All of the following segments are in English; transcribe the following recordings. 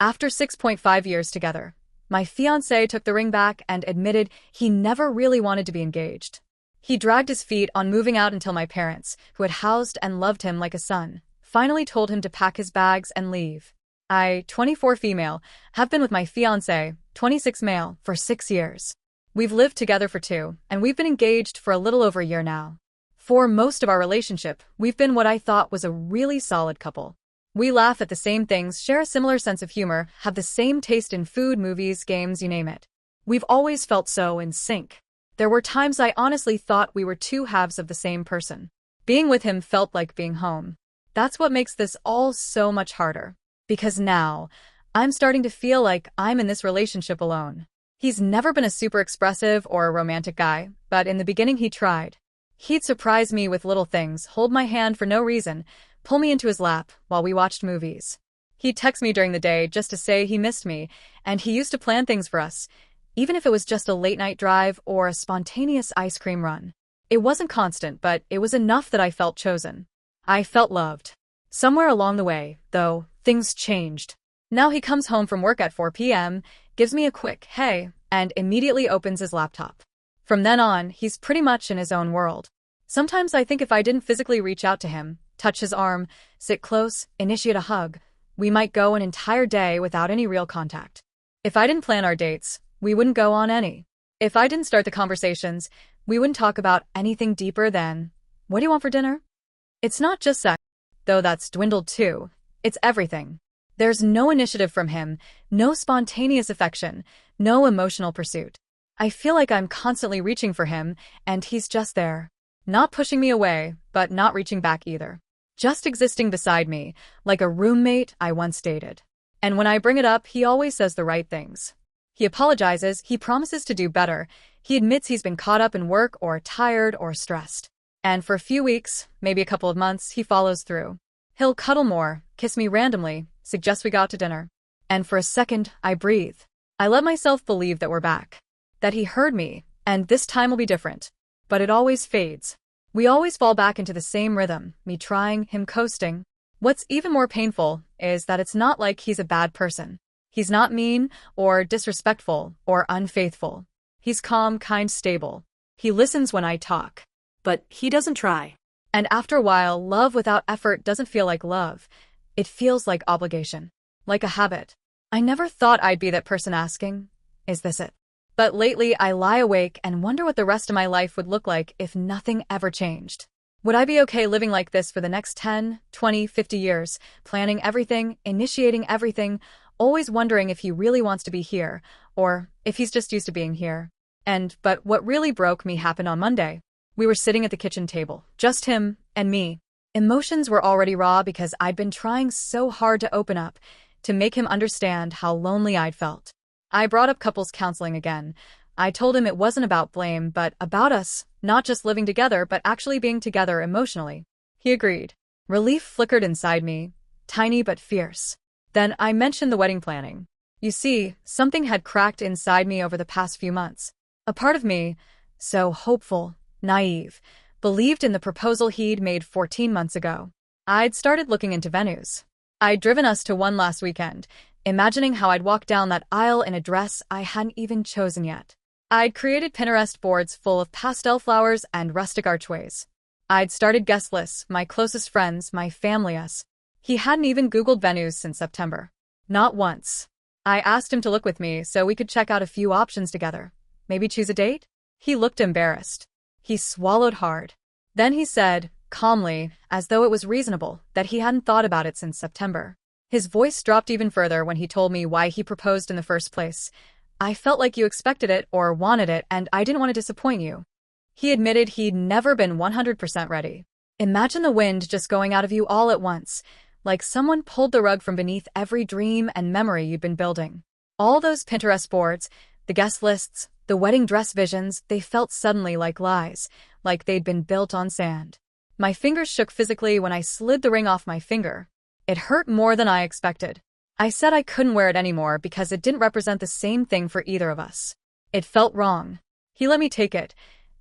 After 6.5 years together, my fiancé took the ring back and admitted he never really wanted to be engaged. He dragged his feet on moving out until my parents, who had housed and loved him like a son, finally told him to pack his bags and leave. I, 24 female, have been with my fiancé, 26 male, for 6 years. We've lived together for 2, and we've been engaged for a little over a year now. For most of our relationship, we've been what I thought was a really solid couple. We laugh at the same things, share a similar sense of humor, have the same taste in food, movies, games, you name it. We've always felt so in sync. There were times I honestly thought we were two halves of the same person. Being with him felt like being home. That's what makes this all so much harder. Because now, I'm starting to feel like I'm in this relationship alone. He's never been a super expressive or a romantic guy, but in the beginning he tried. He'd surprise me with little things, hold my hand for no reason, pull me into his lap while we watched movies. He'd text me during the day just to say he missed me, and he used to plan things for us, even if it was just a late-night drive or a spontaneous ice cream run. It wasn't constant, but it was enough that I felt chosen. I felt loved. Somewhere along the way, though, things changed. Now he comes home from work at 4 p.m., gives me a quick hey, and immediately opens his laptop. From then on, he's pretty much in his own world. Sometimes I think if I didn't physically reach out to him, touch his arm, sit close, initiate a hug, we might go an entire day without any real contact. If I didn't plan our dates, we wouldn't go on any. If I didn't start the conversations, we wouldn't talk about anything deeper than, what do you want for dinner? It's not just sex, though that's dwindled too. It's everything. There's no initiative from him, no spontaneous affection, no emotional pursuit. I feel like I'm constantly reaching for him, and he's just there. Not pushing me away, but not reaching back either. Just existing beside me, like a roommate I once dated. And when I bring it up, he always says the right things. He apologizes, he promises to do better, he admits he's been caught up in work or tired or stressed. And for a few weeks, maybe a couple of months, he follows through. He'll cuddle more, kiss me randomly, suggest we go out to dinner. And for a second, I breathe. I let myself believe that we're back. That he heard me, and this time will be different. But it always fades. We always fall back into the same rhythm, me trying, him coasting. What's even more painful is that it's not like he's a bad person. He's not mean, or disrespectful, or unfaithful. He's calm, kind, stable. He listens when I talk. But he doesn't try. And after a while, love without effort doesn't feel like love. It feels like obligation. Like a habit. I never thought I'd be that person asking, is this it? But lately, I lie awake and wonder what the rest of my life would look like if nothing ever changed. Would I be okay living like this for the next 10, 20, 50 years, planning everything, initiating everything, always wondering if he really wants to be here, or if he's just used to being here? But what really broke me happened on Monday. We were sitting at the kitchen table, just him and me. Emotions were already raw because I'd been trying so hard to open up, to make him understand how lonely I'd felt. I brought up couples counseling again. I told him it wasn't about blame, but about us, not just living together, but actually being together emotionally. He agreed. Relief flickered inside me, tiny but fierce. Then I mentioned the wedding planning. You see, something had cracked inside me over the past few months. A part of me, so hopeful, naive, believed in the proposal he'd made 14 months ago. I'd started looking into venues. I'd driven us to one last weekend, imagining how I'd walk down that aisle in a dress I hadn't even chosen yet. I'd created Pinterest boards full of pastel flowers and rustic archways. I'd started guest lists, my closest friends, my family, us. He hadn't even Googled venues since September. Not once. I asked him to look with me so we could check out a few options together. Maybe choose a date? He looked embarrassed. He swallowed hard. Then he said, calmly, as though it was reasonable, that he hadn't thought about it since September. His voice dropped even further when he told me why he proposed in the first place. I felt like you expected it or wanted it, and I didn't want to disappoint you. He admitted he'd never been 100% ready. Imagine the wind just going out of you all at once, like someone pulled the rug from beneath every dream and memory you'd been building. All those Pinterest boards, the guest lists, the wedding dress visions, they felt suddenly like lies, like they'd been built on sand. My fingers shook physically when I slid the ring off my finger. It hurt more than I expected. I said I couldn't wear it anymore because it didn't represent the same thing for either of us. It felt wrong. He let me take it,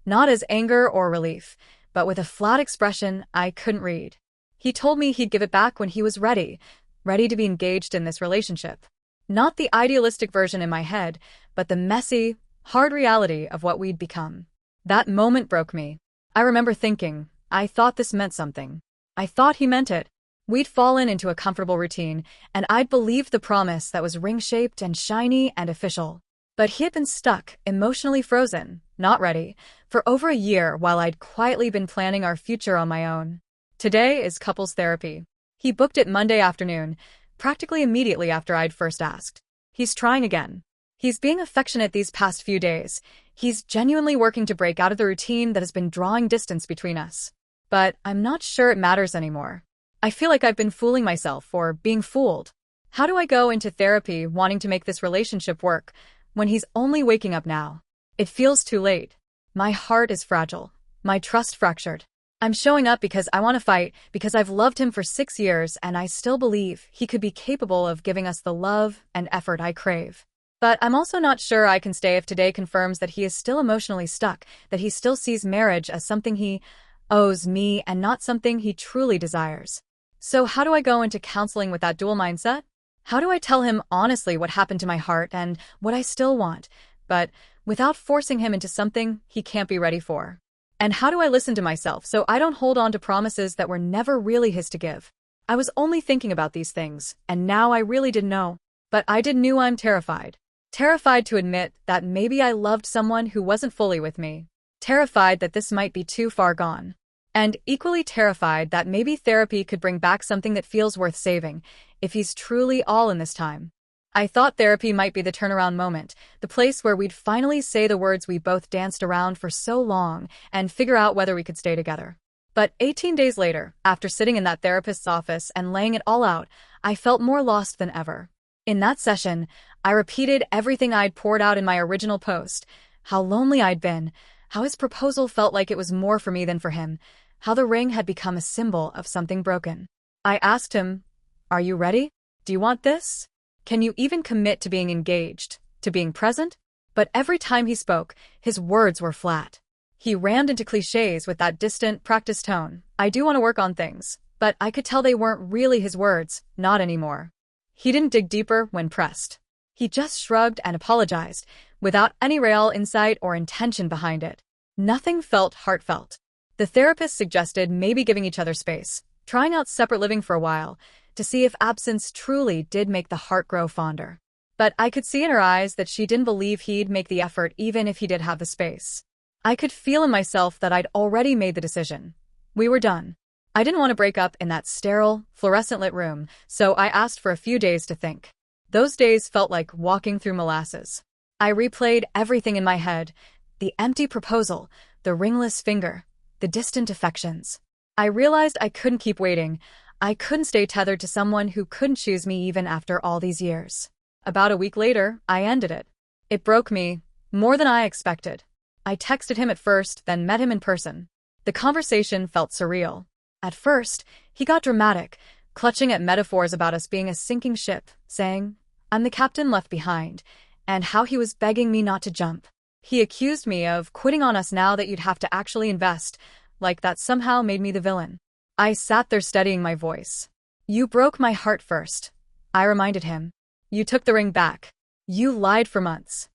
not as anger or relief, but with a flat expression I couldn't read. He told me he'd give it back when he was ready to be engaged in this relationship. Not the idealistic version in my head, but the messy, hard reality of what we'd become. That moment broke me. I remember thinking, I thought this meant something. I thought he meant it. We'd fallen into a comfortable routine, and I'd believed the promise that was ring-shaped and shiny and official. But he had been stuck, emotionally frozen, not ready, for over a year while I'd quietly been planning our future on my own. Today is couples therapy. He booked it Monday afternoon, practically immediately after I'd first asked. He's trying again. He's being affectionate these past few days. He's genuinely working to break out of the routine that has been drawing distance between us. But I'm not sure it matters anymore. I feel like I've been fooling myself or being fooled. How do I go into therapy wanting to make this relationship work when he's only waking up now? It feels too late. My heart is fragile. My trust fractured. I'm showing up because I want to fight, because I've loved him for 6 years and I still believe he could be capable of giving us the love and effort I crave. But I'm also not sure I can stay if today confirms that he is still emotionally stuck, that he still sees marriage as something he owes me and not something he truly desires. So how do I go into counseling with that dual mindset? How do I tell him honestly what happened to my heart and what I still want, but without forcing him into something he can't be ready for? And how do I listen to myself so I don't hold on to promises that were never really his to give? I was only thinking about these things, and now I really didn't know. But I did knew I'm terrified. Terrified to admit that maybe I loved someone who wasn't fully with me. Terrified that this might be too far gone. And equally terrified that maybe therapy could bring back something that feels worth saving, if he's truly all in this time. I thought therapy might be the turnaround moment, the place where we'd finally say the words we both danced around for so long and figure out whether we could stay together. But 18 days later, after sitting in that therapist's office and laying it all out, I felt more lost than ever. In that session, I repeated everything I'd poured out in my original post, how lonely I'd been, how his proposal felt like it was more for me than for him, how the ring had become a symbol of something broken. I asked him, "Are you ready? Do you want this? Can you even commit to being engaged, to being present?" But every time he spoke, his words were flat. He rammed into cliches with that distant, practiced tone. I do want to work on things, but I could tell they weren't really his words, not anymore. He didn't dig deeper when pressed. He just shrugged and apologized, without any real insight or intention behind it. Nothing felt heartfelt. The therapist suggested maybe giving each other space, trying out separate living for a while, to see if absence truly did make the heart grow fonder. But I could see in her eyes that she didn't believe he'd make the effort even if he did have the space. I could feel in myself that I'd already made the decision. We were done. I didn't want to break up in that sterile, fluorescent-lit room, so I asked for a few days to think. Those days felt like walking through molasses. I replayed everything in my head, the empty proposal, the ringless finger, the distant affections. I realized I couldn't keep waiting. I couldn't stay tethered to someone who couldn't choose me even after all these years. About a week later, I ended it. It broke me, more than I expected. I texted him at first, then met him in person. The conversation felt surreal. At first, he got dramatic, clutching at metaphors about us being a sinking ship, saying, "I'm the captain left behind," and how he was begging me not to jump. He accused me of quitting on us now that you'd have to actually invest, like that somehow made me the villain. I sat there steadying my voice. "You broke my heart first," I reminded him. "You took the ring back. You lied for months."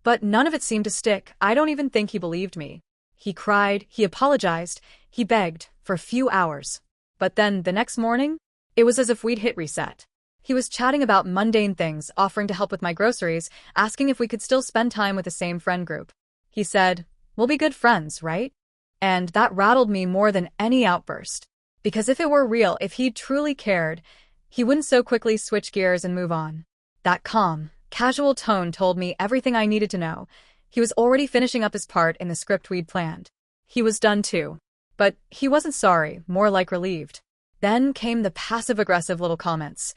But none of it seemed to stick. I don't even think he believed me. He cried, he apologized, he begged, for a few hours. But then, the next morning, it was as if we'd hit reset. He was chatting about mundane things, offering to help with my groceries, asking if we could still spend time with the same friend group. He said, "We'll be good friends, right?" And that rattled me more than any outburst. Because if it were real, if he truly cared, he wouldn't so quickly switch gears and move on. That calm, casual tone told me everything I needed to know. He was already finishing up his part in the script we'd planned. He was done too. But he wasn't sorry, more like relieved. Then came the passive-aggressive little comments.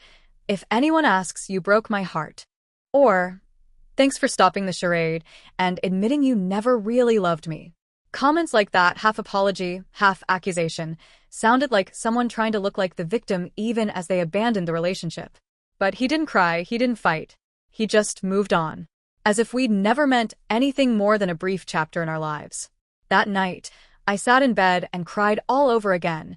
"If anyone asks, you broke my heart." Or, "Thanks for stopping the charade and admitting you never really loved me." Comments like that, half apology, half accusation, sounded like someone trying to look like the victim even as they abandoned the relationship. But he didn't cry, he didn't fight. He just moved on. As if we'd never meant anything more than a brief chapter in our lives. That night, I sat in bed and cried all over again.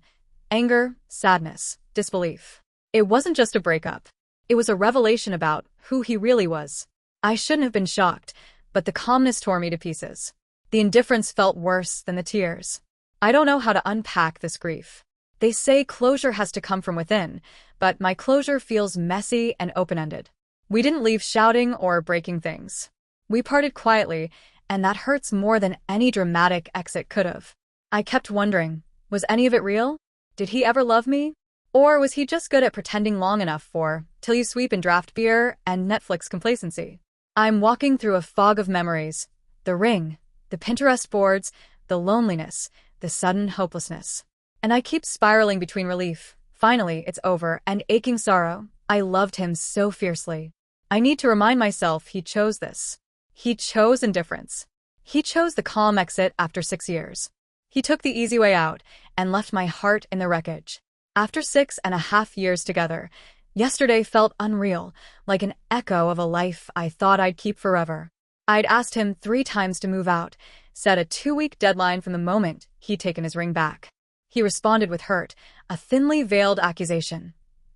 Anger, sadness, disbelief. It wasn't just a breakup. It was a revelation about who he really was. I shouldn't have been shocked, but the calmness tore me to pieces. The indifference felt worse than the tears. I don't know how to unpack this grief. They say closure has to come from within, but my closure feels messy and open-ended. We didn't leave shouting or breaking things. We parted quietly, and that hurts more than any dramatic exit could have. I kept wondering, was any of it real? Did he ever love me? Or was he just good at pretending long enough for till you sweep and draft beer and Netflix complacency? I'm walking through a fog of memories. The ring, the Pinterest boards, the loneliness, the sudden hopelessness. And I keep spiraling between relief, finally it's over, and aching sorrow. I loved him so fiercely. I need to remind myself he chose this. He chose indifference. He chose the calm exit after 6 years. He took the easy way out and left my heart in the wreckage. After 6.5 years together, yesterday felt unreal, like an echo of a life I thought I'd keep forever. I'd asked him 3 times to move out, set a 2-week deadline from the moment he'd taken his ring back. He responded with hurt, a thinly veiled accusation.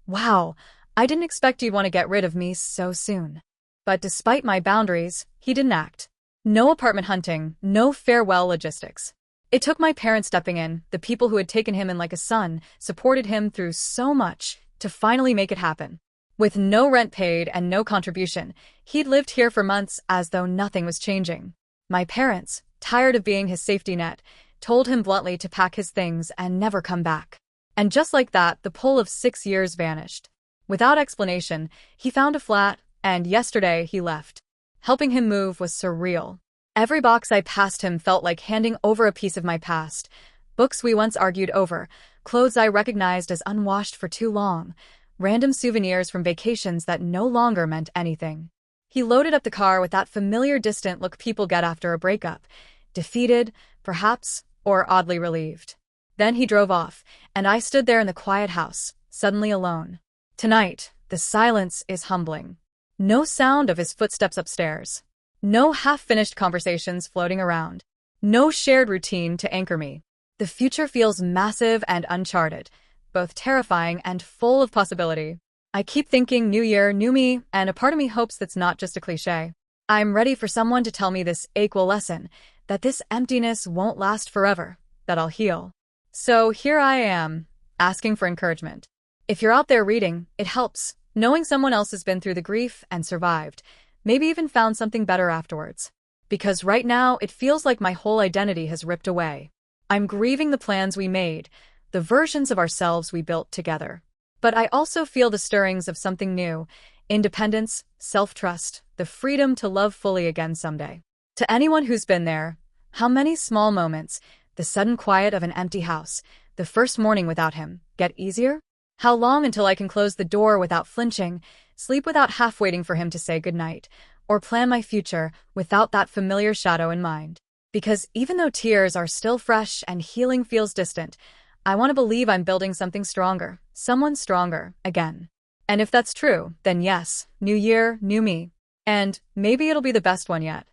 Wow, I didn't expect you'd want to get rid of me so soon. But despite my boundaries, he didn't act. No apartment hunting, no farewell logistics. It took my parents stepping in, the people who had taken him in like a son, supported him through so much, to finally make it happen. With no rent paid and no contribution, he'd lived here for months as though nothing was changing. My parents, tired of being his safety net, told him bluntly to pack his things and never come back. And just like that, the pull of 6 years vanished. Without explanation, he found a flat, and yesterday he left. Helping him move was surreal. Every box I passed him felt like handing over a piece of my past. Books we once argued over, clothes I recognized as unwashed for too long, random souvenirs from vacations that no longer meant anything. He loaded up the car with that familiar distant look people get after a breakup, defeated, perhaps, or oddly relieved. Then he drove off, and I stood there in the quiet house, suddenly alone. Tonight, the silence is humbling. No sound of his footsteps upstairs. No half-finished conversations floating around. No shared routine to anchor me. The future feels massive and uncharted, both terrifying and full of possibility. I keep thinking new year, new me, and a part of me hopes that's not just a cliche. I'm ready for someone to tell me this ache will lessen, that this emptiness won't last forever, that I'll heal. So here I am, asking for encouragement. If you're out there reading, it helps, knowing someone else has been through the grief and survived. Maybe even found something better afterwards. Because right now, it feels like my whole identity has ripped away. I'm grieving the plans we made, the versions of ourselves we built together. But I also feel the stirrings of something new, independence, self-trust, the freedom to love fully again someday. To anyone who's been there, how many small moments, the sudden quiet of an empty house, the first morning without him, get easier? How long until I can close the door without flinching, sleep without half waiting for him to say goodnight, or plan my future without that familiar shadow in mind? Because even though tears are still fresh and healing feels distant, I want to believe I'm building something stronger, someone stronger, again. And if that's true, then yes, new year, new me. And maybe it'll be the best one yet.